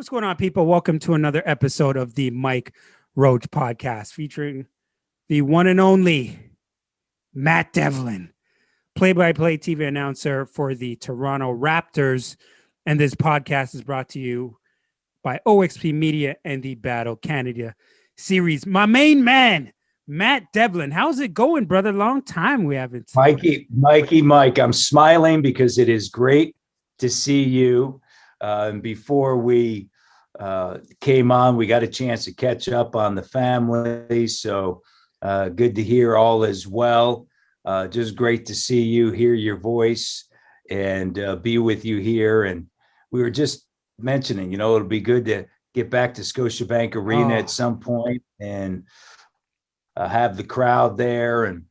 What's going on, people? Welcome to another episode of the Mike Roach Podcast, featuring the one and only Matt Devlin, play-by-play TV announcer for the Toronto Raptors. And this podcast is brought to you by OXP Media and the Battle Canada series. My main man, Matt Devlin. How's it going, brother? Long time we haven't. Mike, I'm smiling because it is great to see you. And before we came on, we got a chance to catch up on the family. So good to hear all is well. Just great to see you, hear your voice, and be with you here. And we were just mentioning, it'll be good to get back to Scotiabank Arena at some point and have the crowd there. And,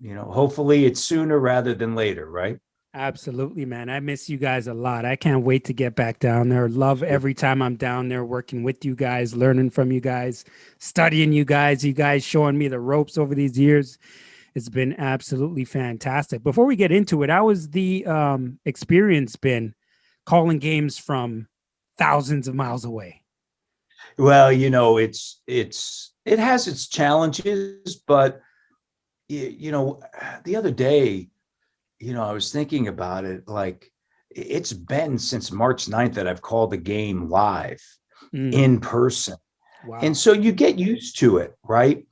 hopefully it's sooner rather than later, right? Absolutely, man. I miss you guys a lot. I can't wait to get back down there. Love every time I'm down there working with you guys, learning from you guys, studying you guys showing me the ropes over these years. It's been absolutely fantastic. Before we get into it, how has the experience been calling games from thousands of miles away? Well, it has its challenges, but the other day, I was thinking about it, like it's been since March 9th that I've called the game live in person. Wow. And so you get used to it, right?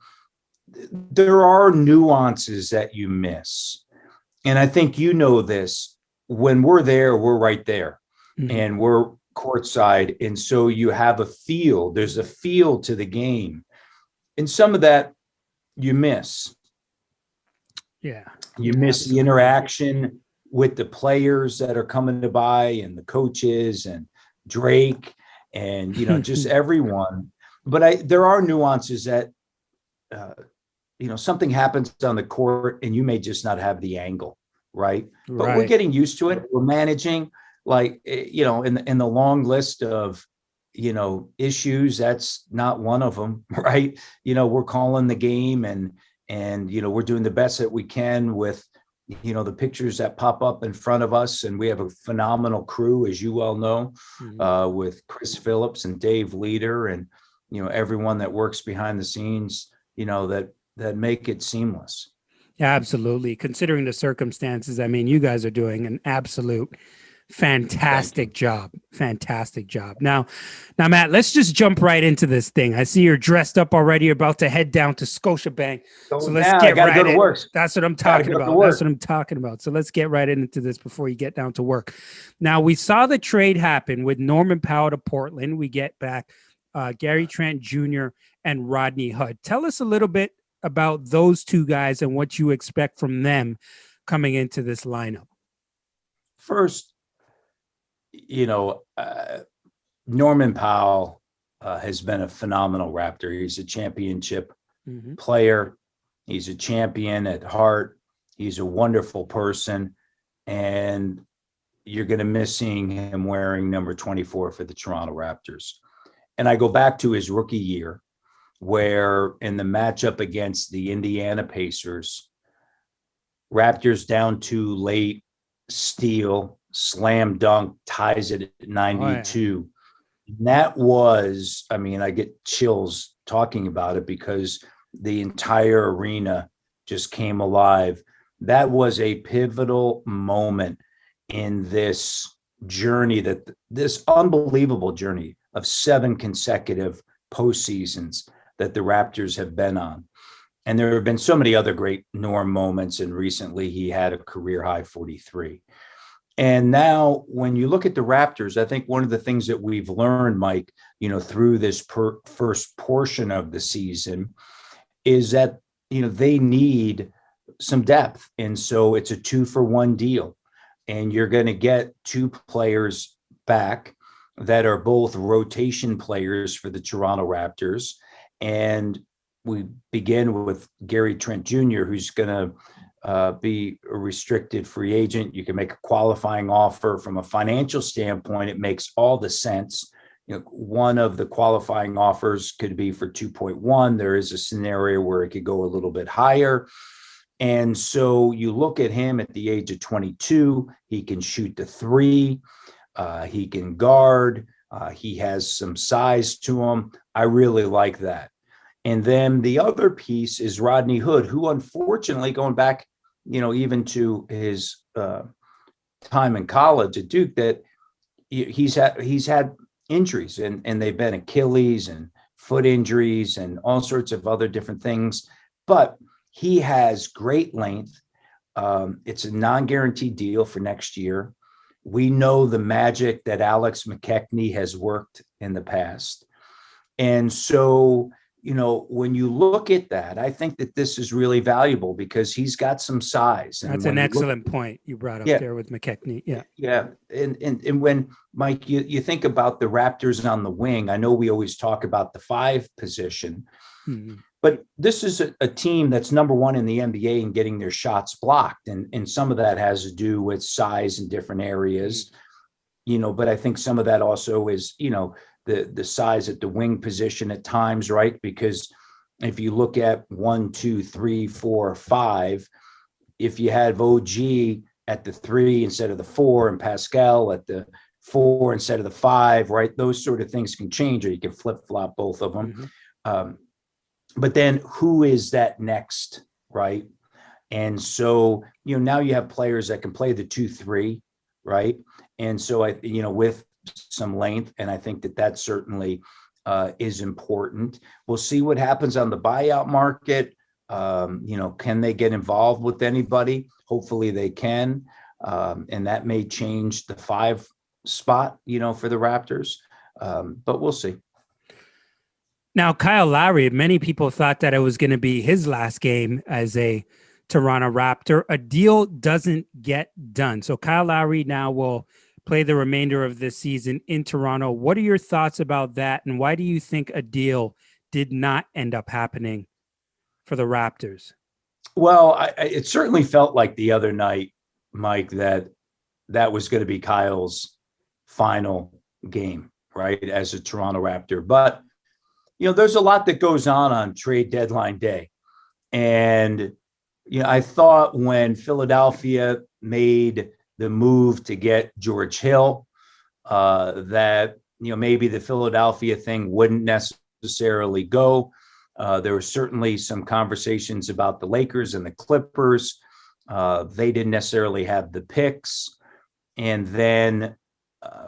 There are nuances that you miss. And I think this. When we're there, we're right there and we're courtside. And so you have there's a feel to the game. And some of that you miss. Yeah. You miss the interaction with the players that are coming to by and the coaches and Drake and, just everyone. But there are nuances that, something happens on the court and you may just not have the angle, right? But we're getting used to it. We're managing in the long list of, issues, that's not one of them, right? We're calling the game and we're doing the best that we can with, the pictures that pop up in front of us. And we have a phenomenal crew, as you well know, with Kris Phillips and Dave Leader and, everyone that works behind the scenes, that make it seamless. Yeah, absolutely. Considering the circumstances, I mean, you guys are doing an absolute fantastic job. Now, Matt, let's just jump right into this thing. I see you're dressed up already. You're about to head down to Scotiabank. So let's get right in. That's what I'm talking about. So let's get right into this before you get down to work. Now, we saw the trade happen with Norman Powell to Portland. We get back Gary Trent Jr. and Rodney Hood. Tell us a little bit about those two guys and what you expect from them coming into this lineup. First, Norman Powell has been a phenomenal Raptor. He's a championship player. He's a champion at heart. He's a wonderful person. And you're going to miss seeing him wearing number 24 for the Toronto Raptors. And I go back to his rookie year, where in the matchup against the Indiana Pacers, Raptors down 2 late, steal, slam dunk, ties it at 92. And that was, I get chills talking about it because the entire arena just came alive. That was a pivotal moment in this journey, this unbelievable journey of 7 consecutive postseasons that the Raptors have been on. And there have been so many other great Norm moments. And recently he had a career high 43. And now when you look at the Raptors, I think one of the things that we've learned, Mike, through this first portion of the season is that, they need some depth. And so it's a 2-for-1 deal. And you're going to get 2 players back that are both rotation players for the Toronto Raptors. And we begin with Gary Trent Jr., who's going to be a restricted free agent. You can make a qualifying offer. From a financial standpoint, it makes all the sense. One of the qualifying offers could be for 2.1. There is a scenario where it could go a little bit higher. And so you look at him at the age of 22, he can shoot the 3. He can guard. He has some size to him. I really like that. And then the other piece is Rodney Hood, who unfortunately, going back, even to his time in college at Duke, that he's had injuries, and they've been Achilles and foot injuries and all sorts of other different things. But he has great length. It's a non-guaranteed deal for next year. We know the magic that Alex McKechnie has worked in the past. And so, when you look at that, I think that this is really valuable because he's got some size. And that's an excellent point you brought up there with McKechnie. Yeah. Yeah. And when, Mike, you think about the Raptors on the wing, I know we always talk about the 5 position, but this is a team that's number 1 in the NBA in getting their shots blocked. And some of that has to do with size in different areas, but I think some of that also is, the size at the wing position at times, right? Because if you look at 1, 2, 3, 4, 5, if you have OG at the 3 instead of the 4 and Pascal at the 4 instead of the 5, right? Those sort of things can change, or you can flip-flop both of them. But then who is that next, right? And so, now you have players that can play the 2-3, right? And so with some length, and I think that certainly is important. We'll see what happens on the buyout market. Can they get involved with anybody? Hopefully they can, and that may change the 5 spot, for the Raptors. But we'll see. Now, Kyle Lowry, many people thought that it was going to be his last game as a Toronto Raptor. A deal doesn't get done. So Kyle Lowry now will play the remainder of this season in Toronto. What are your thoughts about that? And why do you think a deal did not end up happening for the Raptors? Well, it certainly felt like the other night, Mike, that was going to be Kyle's final game, right, as a Toronto Raptor. But, there's a lot that goes on trade deadline day. And, I thought when Philadelphia made the move to get George Hill, that, maybe the Philadelphia thing wouldn't necessarily go. There were certainly some conversations about the Lakers and the Clippers. They didn't necessarily have the picks. And then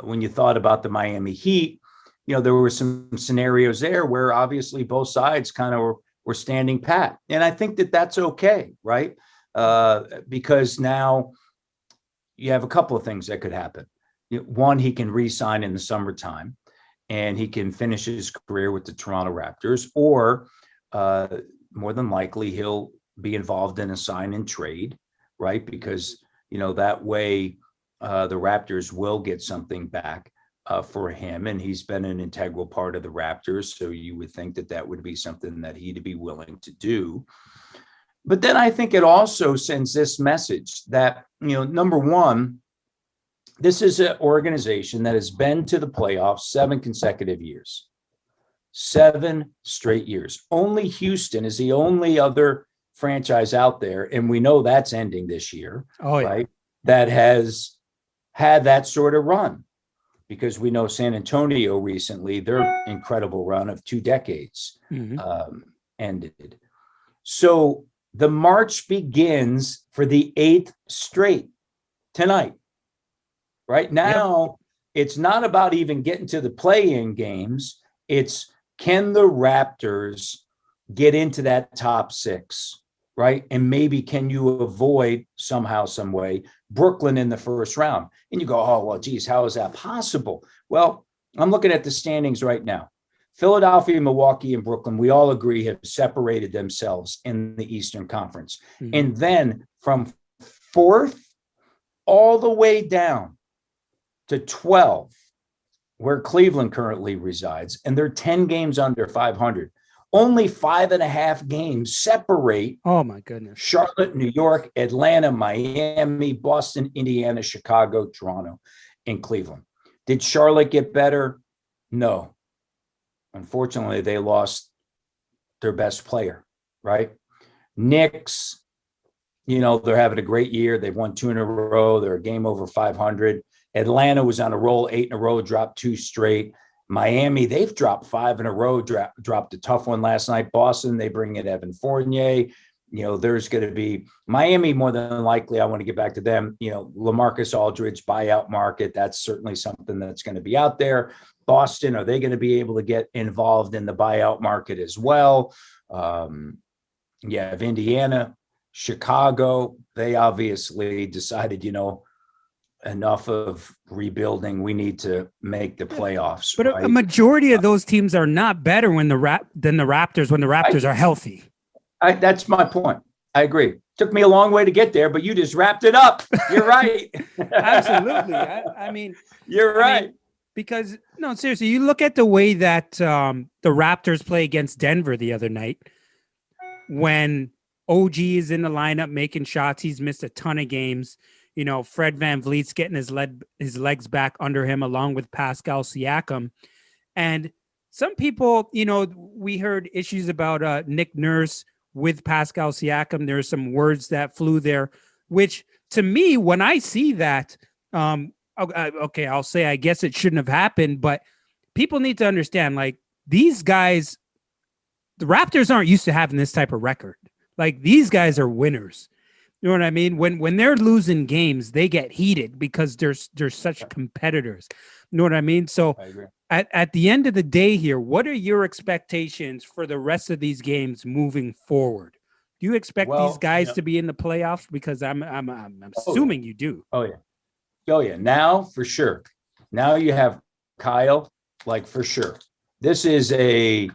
when you thought about the Miami Heat, there were some scenarios there where obviously both sides kind of were standing pat. And I think that that's okay, right? Because now you have a couple of things that could happen. One, he can re-sign in the summertime and he can finish his career with the Toronto Raptors, or more than likely he'll be involved in a sign and trade, right? Because, that way the Raptors will get something back for him. And he's been an integral part of the Raptors. So you would think that would be something that he'd be willing to do. But then I think it also sends this message that, number one, this is an organization that has been to the playoffs 7 consecutive years, 7 straight years. Only Houston is the only other franchise out there, and we know that's ending this year, right? That has had that sort of run, because we know San Antonio recently, their incredible run of 2 decades ended. So the march begins for the 8th straight tonight. Right now, It's not about even getting to the play-in games. It's, can the Raptors get into that top 6, right? And maybe can you avoid somehow, some way, Brooklyn in the first round? And you go, oh, well, geez, how is that possible? Well, I'm looking at the standings right now. Philadelphia, Milwaukee, and Brooklyn, we all agree, have separated themselves in the Eastern Conference. Mm-hmm. And then from 4th all the way down to 12, where Cleveland currently resides, and they're 10 games under 500. Only 5.5 games separate. Oh, my goodness. Charlotte, New York, Atlanta, Miami, Boston, Indiana, Chicago, Toronto, and Cleveland. Did Charlotte get better? No. Unfortunately, they lost their best player, right? Knicks, they're having a great year. They've won 2 in a row. They're a game over 500. Atlanta was on a roll, 8 in a row, dropped 2 straight. Miami, they've dropped 5 in a row, dropped a tough one last night. Boston, they bring in Evan Fournier. There's going to be Miami more than likely. I want to get back to them. LaMarcus Aldridge buyout market. That's certainly something that's going to be out there. Boston, are they going to be able to get involved in the buyout market as well? If Indiana, Chicago, they obviously decided, enough of rebuilding. We need to make the playoffs. But right? a majority of those teams are not better than the Raptors when the Raptors are healthy. That's my point. I agree. Took me a long way to get there, but you just wrapped it up. You're right. Absolutely. I mean, you're right. Because no, seriously, you look at the way that the Raptors play against Denver the other night. When OG is in the lineup making shots, he's missed a ton of games. Fred VanVleet's getting his legs back under him along with Pascal Siakam. And some people, we heard issues about Nick Nurse with Pascal Siakam. There are some words that flew there, which to me, when I see that, okay, I'll say, I guess it shouldn't have happened, but people need to understand, like, these guys, the Raptors aren't used to having this type of record. Like, these guys are winners. You know what I mean? When they're losing games, they get heated because they're such competitors. You know what I mean? So I agree. At the end of the day here, what are your expectations for the rest of these games moving forward? Do you expect these guys to be in the playoffs? Because I'm assuming you do. Oh yeah. Now for sure. Now you have Kyle, like, for sure. This is a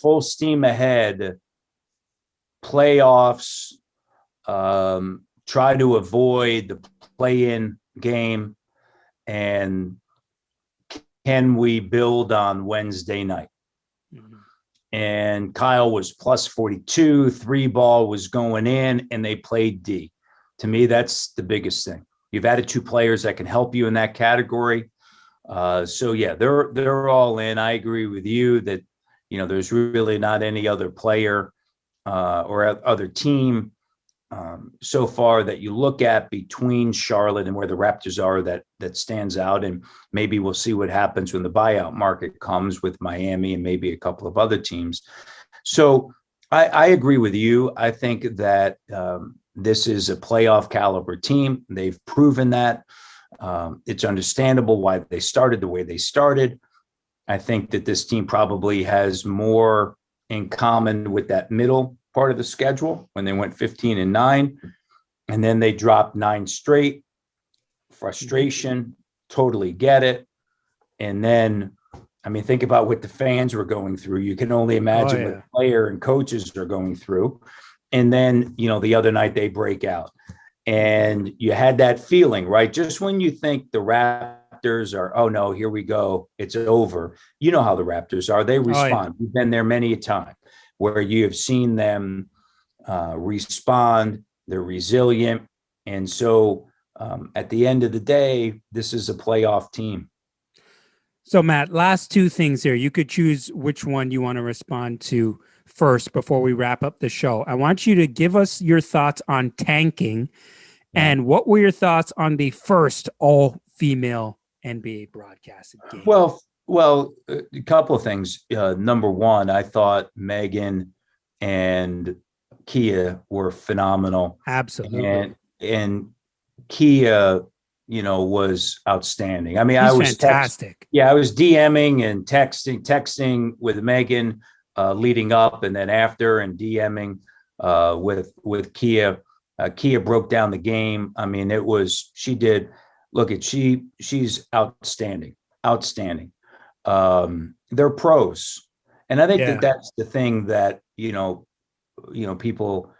full steam ahead playoffs. Try to avoid the play-in game, and can we build on Wednesday night? Mm-hmm. And Kyle was plus 42, 3 ball was going in, and they played D. To me, that's the biggest thing. You've added 2 players that can help you in that category. They're all in. I agree with you that, there's really not any other player or other team so far that you look at between Charlotte and where the Raptors are that stands out. And maybe we'll see what happens when the buyout market comes with Miami and maybe a couple of other teams. So I agree with you. I think that this is a playoff caliber team. They've proven that. It's understandable why they started the way they started. I think that this team probably has more in common with that middle part of the schedule when they went 15-9, and then they dropped 9 straight. Frustration, totally get it. And then, think about what the fans were going through. You can only imagine what the player and coaches are going through. And then, the other night they break out. And you had that feeling, right? Just when you think the Raptors are, oh no, here we go, it's over. You know how the Raptors are. They respond. You've been there many a time where you have seen them respond. They're resilient. And so at the end of the day, this is a playoff team. So, Matt, last 2 things here. You could choose which one you want to respond to first before we wrap up the show. I want you to give us your thoughts on tanking, and what were your thoughts on the first all-female NBA broadcasted game? Well, a couple of things. Number one, I thought Megan and Kia were phenomenal. Absolutely. And Kia, was outstanding. I was fantastic. I was DMing and texting with Megan leading up and then after, and DMing with Kia. Kia broke down the game. She's outstanding. They're pros. And I think that's the thing that, people,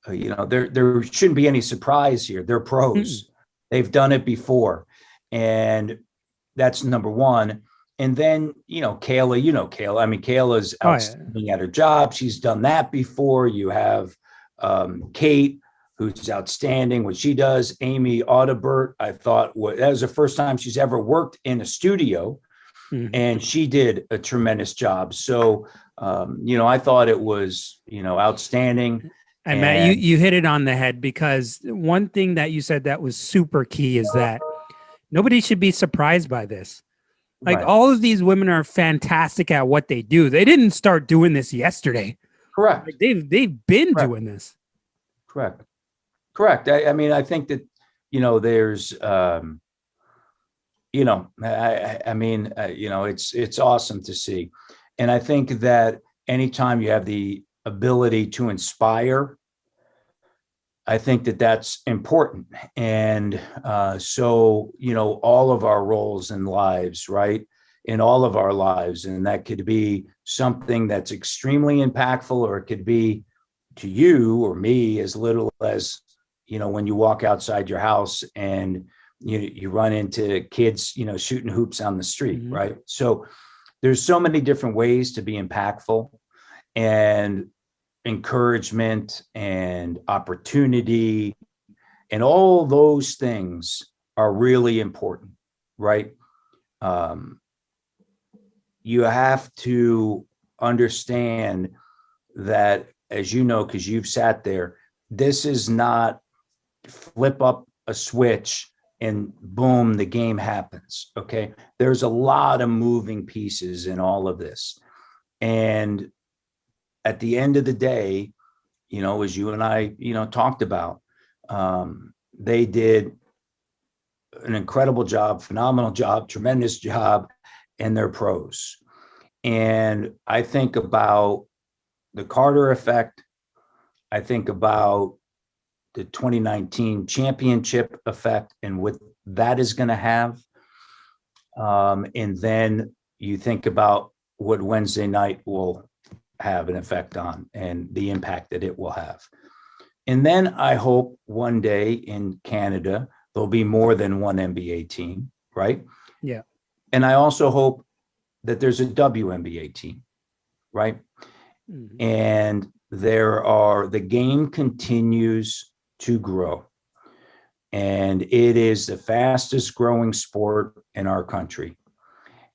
there shouldn't be any surprise here. They're pros. They've done it before. And that's number one. And then, Kayla, Kayla's outstanding at her job. She's done that before. You have Kate, who's outstanding what she does. Amy Audibert, I thought that was the first time she's ever worked in a studio. And she did a tremendous job. So, I thought it was, outstanding. And Matt, you hit it on the head, because one thing that you said that was super key is that Nobody should be surprised by this. Like, Right. all of these women are fantastic at what they do. They didn't start doing this yesterday. Correct. Like, they've been Correct. doing this. Correct. I mean, I think that, there's, it's awesome to see. And I think that anytime you have the ability to inspire, I think that that's important. And so, all of our roles in lives, right? In all of our lives. And that could be something that's extremely impactful, or it could be to you or me as little as, when you walk outside your house and you run into kids, shooting hoops on the street, Mm-hmm. right? So there's so many different ways to be impactful, and encouragement and opportunity, and all those things are really important, right? You have to understand that, as you know, because you've sat there, this is not flip up a switch and boom, the game happens. Okay. There's a lot of moving pieces in all of this. And at the end of the day, as you and I, talked about, they did an incredible job, phenomenal job, tremendous job, and they're pros. And I think about the Carter effect. I think about the 2019 championship effect and what that is going to have. And then you think about what Wednesday night will have an effect on, and the impact that it will have. And then I hope one day in Canada, there'll be more than one NBA team, right? Yeah. And I also hope that there's a WNBA team, right? Mm-hmm. And the game continues to grow. And it is the fastest growing sport in our country.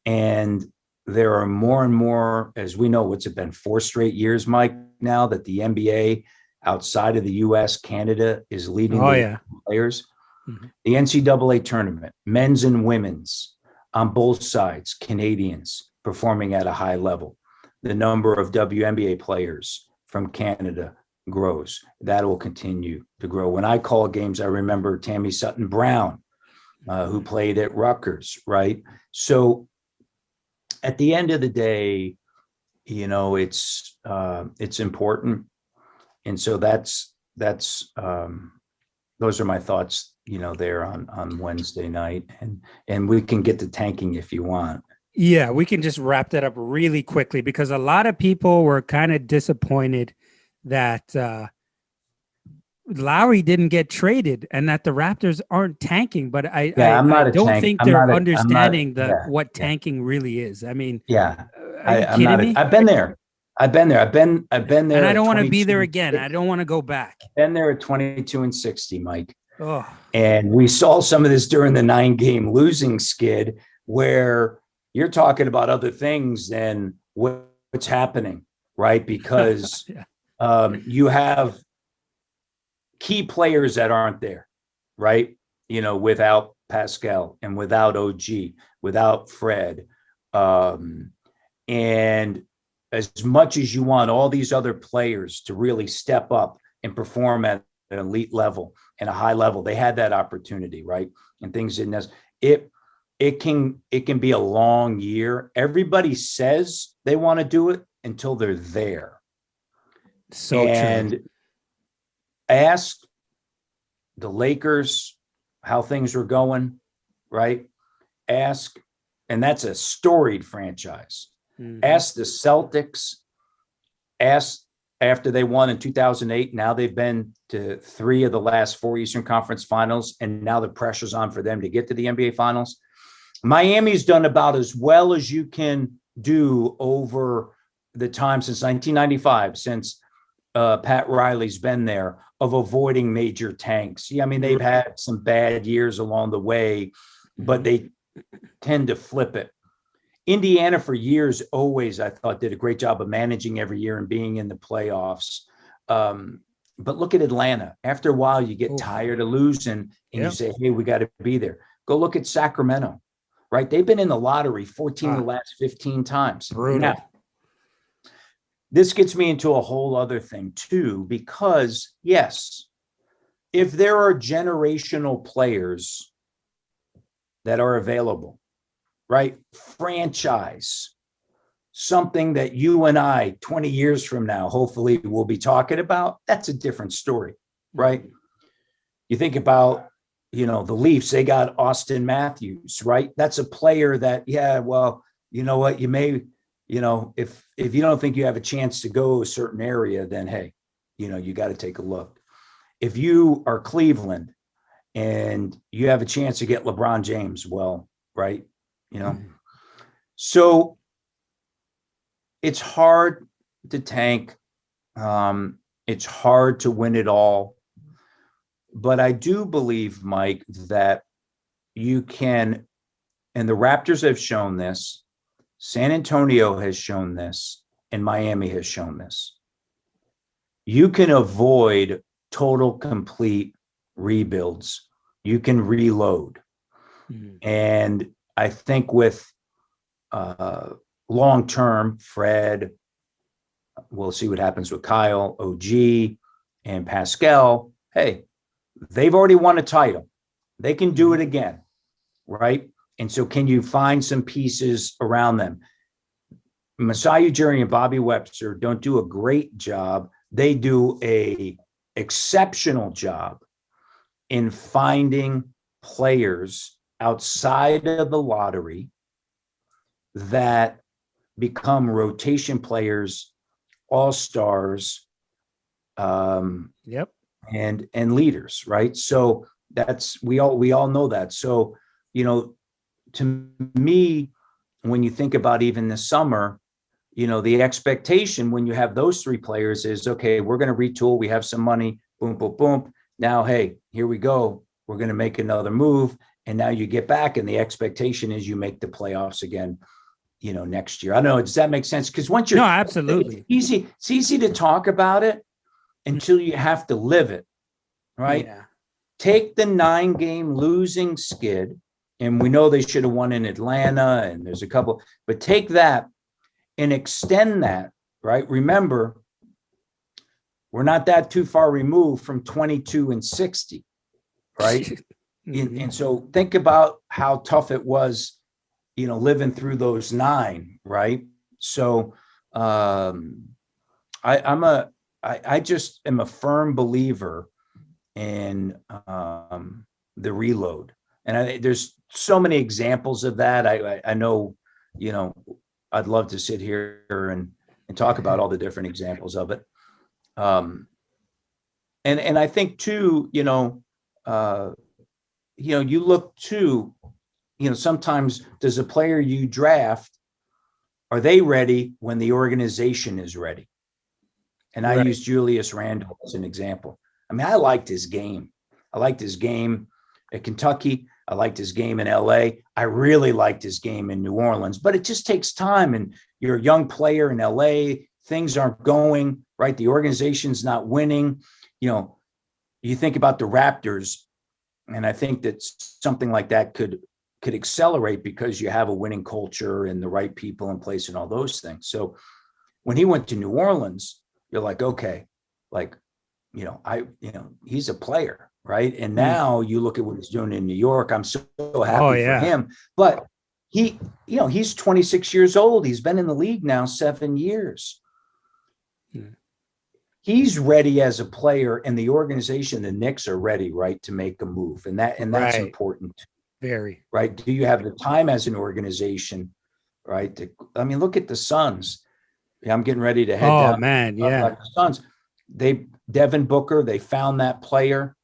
And there are more and more, as we know, what's it been, 4 straight years, Mike, now that the NBA outside of the US, Canada is leading players. Mm-hmm. The NCAA tournament, men's and women's, on both sides, Canadians performing at a high level. The number of WNBA players from Canada grows. That will continue to grow. When I call games, I remember Tammy Sutton Brown, who played at Rutgers, right? So at the end of the day, it's important. And so that's those are my thoughts, there on Wednesday night, and we can get to tanking if you want. Yeah, we can just wrap that up really quickly, because a lot of people were kind of disappointed that Lowry didn't get traded and that the Raptors aren't tanking. But I don't think they're understanding what tanking really is. I mean, I've been there. I've been there. And I don't want to be there again. I don't want to go back. Been there at 22-60, Mike. Oh. And we saw some of this during the 9-game losing skid, where you're talking about other things than what's happening, right? Because you have key players that aren't there, right? Without Pascal and without OG, without Fred. And as much as you want all these other players to really step up and perform at an elite level and a high level, they had that opportunity, right? And things didn't. It can be a long year. Everybody says they want to do it until they're there. So true. Ask the Lakers how things were going, right? And that's a storied franchise. Mm-hmm. Ask the Celtics. Ask after they won in 2008. Now they've been to 3 of the last 4 Eastern Conference Finals, and now the pressure's on for them to get to the NBA Finals. Miami's done about as well as you can do over the time since 1995, since Pat Riley's been there, of avoiding major tanks. Yeah, I mean, they've had some bad years along the way, but they tend to flip it. Indiana for years, always, I thought, did a great job of managing every year and being in the playoffs. But look at Atlanta. After a while, you get tired of losing and you say, hey, we got to be there. Go look at Sacramento, right? They've been in the lottery 14 of the last 15 times. Brutal. Now, this gets me into a whole other thing too, because yes, if there are generational players that are available, right? Franchise, something that you and I 20 years from now, hopefully we'll be talking about, that's a different story, right? You think about, the Leafs, they got Austin Matthews, right? That's a player that, yeah, well, you know what, you may, if you don't think you have a chance to go a certain area, then hey, you got to take a look. If you are Cleveland and you have a chance to get LeBron James, well, right, so it's hard to tank. It's hard to win it all. But I do believe, Mike, that you can, and the Raptors have shown this, San Antonio has shown this, and Miami has shown this. You can avoid total, complete rebuilds. You can reload. Mm-hmm. And I think with long-term, Fred, we'll see what happens with Kyle, OG, and Pascal. Hey, they've already won a title. They can do it again, right? And so can you find some pieces around them? Masai Ujiri and Bobby Webster don't do a great job. They do a exceptional job in finding players outside of the lottery that become rotation players, all-stars, and leaders, right? So that's we all know that. So, to me, when you think about even this summer, the expectation when you have those three players is, okay, we're going to retool. We have some money. Boom, boom, boom. Now, hey, here we go. We're going to make another move. And now you get back and the expectation is you make the playoffs again, next year. I don't know. Does that make sense? Because once you're, no, absolutely. It's easy to talk about it until you have to live it, right? Yeah. Take the 9-game losing skid, and we know they should have won in Atlanta, and there's a couple, but take that and extend that, right? Remember, we're not that too far removed from 22-60, right? Mm-hmm. And so think about how tough it was, living through those 9, right? So I just am a firm believer in the reload. And there's so many examples of that. I know, I'd love to sit here and talk about all the different examples of it. And I think too, you look to, sometimes does a player you draft, are they ready when the organization is ready? And I use Julius Randle as an example. I mean, I liked his game. I liked his game at Kentucky. I liked his game in LA. I really liked his game in New Orleans, but it just takes time. And you're a young player in LA. Things aren't going right. The organization's not winning. You think about the Raptors, and I think that something like that could accelerate because you have a winning culture and the right people in place and all those things. So when he went to New Orleans, you're like, okay, he's a player, right? And now you look at what he's doing in New York. I'm so happy for him. But he's 26 years old. He's been in the league now 7 years. He's ready as a player, and the organization, the Knicks, are ready, right, to make a move. And that's important. Very. Right. Do you have the time as an organization, right? Look at the Suns. I'm getting ready to head down. Oh, man, yeah. The Suns. Devin Booker, they found that player,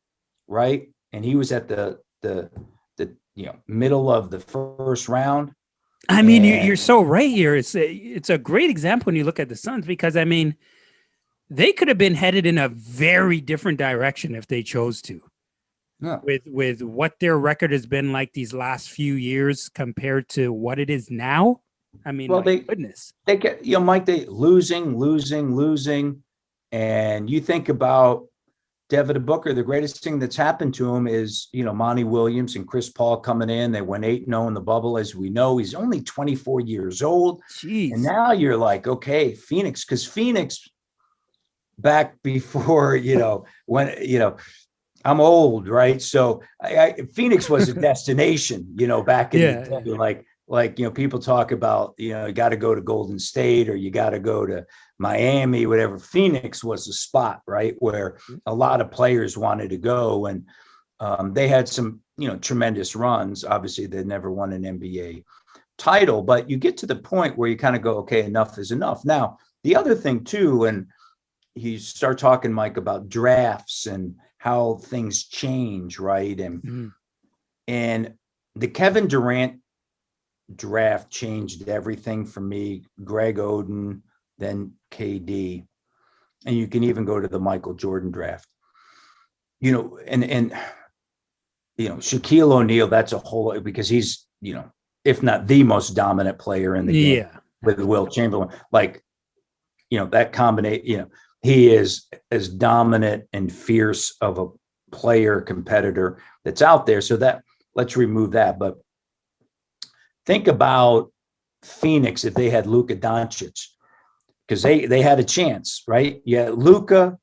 right? And he was at the middle of the first round. I mean, you're so right here. It's a great example when you look at the Suns, because they could have been headed in a very different direction if they chose to. Yeah. With what their record has been like these last few years compared to what it is now. I mean, goodness. They get, Mike, they losing. And you think about, Devin Booker, the greatest thing that's happened to him is, Monty Williams and Chris Paul coming in. They went 8-0 in the bubble, as we know. He's only 24 years old. Jeez. And now you're like, okay, Phoenix, because Phoenix back before, when, I'm old, right? So Phoenix was a destination, back in the day, like, people talk about, you got to go to Golden State or you got to go to Miami, whatever. Phoenix was the spot, right, where a lot of players wanted to go. And they had some, tremendous runs. Obviously, they never won an NBA title, but you get to the point where you kind of go, okay, enough is enough. Now, the other thing too, and you start talking, Mike, about drafts and how things change, right? And the Kevin Durant draft changed everything for me. Greg Oden, then KD, and you can even go to the Michael Jordan draft. And Shaquille O'Neal, that's a whole, because he's, if not the most dominant player in the game with Will Chamberlain, like, that combination, he is as dominant and fierce of a player competitor that's out there. So that, let's remove that. But think about Phoenix if they had Luka Doncic, because they had a chance, right? Yeah, Luka,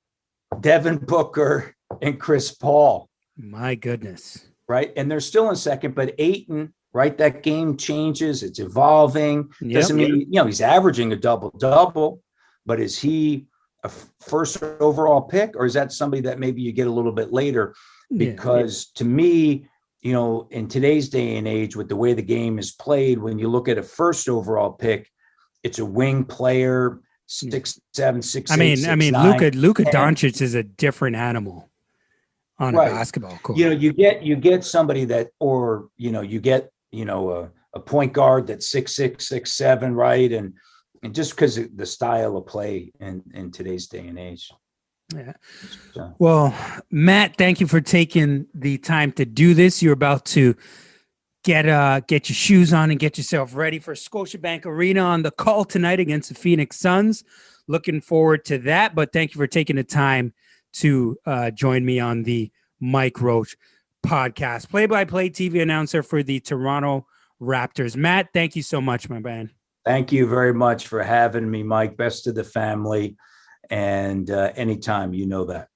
Devin Booker, and Chris Paul. My goodness. Right? And they're still in second, but Ayton, right? That game changes. It's evolving. Doesn't mean, he's averaging a double-double, but is he a first overall pick, or is that somebody that maybe you get a little bit later? Because to me, in today's day and age, with the way the game is played, when you look at a first overall pick, it's a wing player, 6'7", 6'8". I mean, Luka Doncic is a different animal on a basketball court. You get somebody that, or you get a point guard that's 6'6", 6'7", right, and just because of the style of play in today's day and age. Yeah. Well, Matt, thank you for taking the time to do this. You're about to get your shoes on and get yourself ready for Scotiabank Arena on the call tonight against the Phoenix Suns. Looking forward to that. But thank you for taking the time to join me on the Mike Roach podcast. Play-by-play TV announcer for the Toronto Raptors. Matt, thank you so much, my man. Thank you very much for having me, Mike. Best to the family. And anytime, that.